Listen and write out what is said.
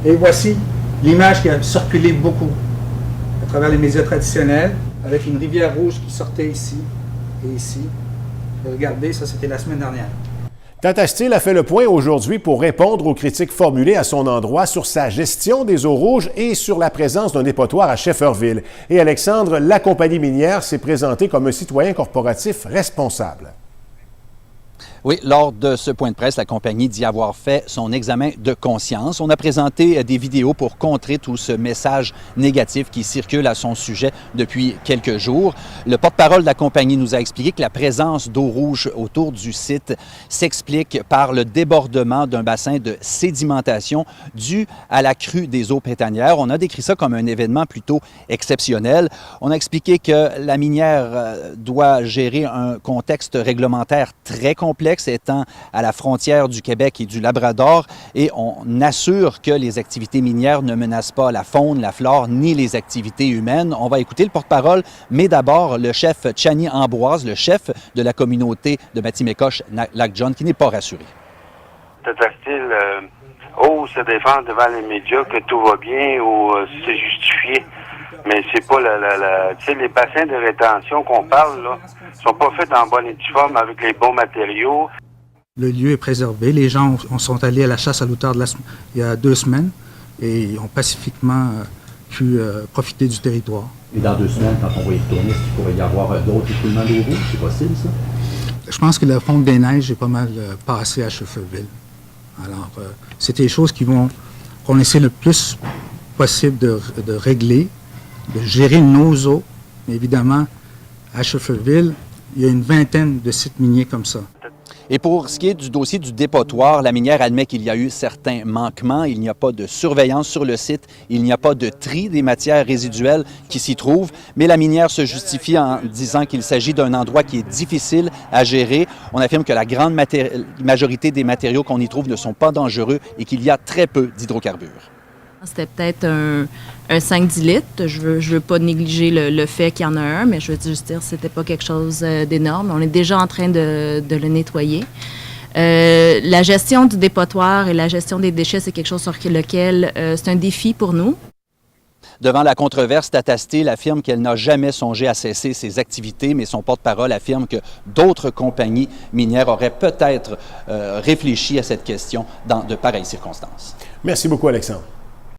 Et voici l'image qui a circulé beaucoup à travers les médias traditionnels, avec une rivière rouge qui sortait ici et ici. Et regardez, ça c'était la semaine dernière. Tata Steele a fait le point aujourd'hui pour répondre aux critiques formulées à son endroit sur sa gestion des eaux rouges et sur la présence d'un dépotoir à Shefferville. Et Alexandre, la compagnie minière s'est présentée comme un citoyen corporatif responsable. Oui, lors de ce point de presse, la compagnie dit avoir fait son examen de conscience. On a présenté des vidéos pour contrer tout ce message négatif qui circule à son sujet depuis quelques jours. Le porte-parole de la compagnie nous a expliqué que la présence d'eau rouge autour du site s'explique par le débordement d'un bassin de sédimentation dû à la crue des eaux printanières. On a décrit ça comme un événement plutôt exceptionnel. On a expliqué que la minière doit gérer un contexte réglementaire très complexe, étant à la frontière du Québec et du Labrador, et on assure que les activités minières ne menacent pas la faune, la flore, ni les activités humaines. On va écouter le porte-parole, mais d'abord le chef Chani Ambroise, le chef de la communauté de Mattimécoche-Lac-John, qui n'est pas rassuré. Tata Steele ose se défendre devant les médias que tout va bien ou c'est justifié. Mais c'est pas tu sais, les bassins de rétention qu'on parle, là, sont pas faits en bonne et due forme avec les bons matériaux. Le lieu est préservé. Les gens sont allés à la chasse à l'auteur il y a 2 semaines et ont pacifiquement pu profiter du territoire. Et dans 2 semaines, quand on va y retourner, est-ce qu'il pourrait y avoir d'autres écoulements d'eau rouge? C'est possible, ça? Je pense que la fonte des neiges est pas mal passée à Shefferville. Alors, c'est des choses qu'on essaie le plus possible de régler, de gérer nos eaux. Mais évidemment, à Shefferville, il y a une vingtaine de sites miniers comme ça. Et pour ce qui est du dossier du dépotoir, la minière admet qu'il y a eu certains manquements. Il n'y a pas de surveillance sur le site. Il n'y a pas de tri des matières résiduelles qui s'y trouvent. Mais la minière se justifie en disant qu'il s'agit d'un endroit qui est difficile à gérer. On affirme que la grande majorité des matériaux qu'on y trouve ne sont pas dangereux et qu'il y a très peu d'hydrocarbures. C'était peut-être un 5-10 litres. Je veux pas négliger le fait qu'il y en a un, mais je veux juste dire que c'était pas quelque chose d'énorme. On est déjà en train de le nettoyer. La gestion du dépotoir et la gestion des déchets, c'est quelque chose sur lequel c'est un défi pour nous. Devant la controverse, Tata Steele affirme qu'elle n'a jamais songé à cesser ses activités, mais son porte-parole affirme que d'autres compagnies minières auraient peut-être réfléchi à cette question dans de pareilles circonstances. Merci beaucoup, Alexandre.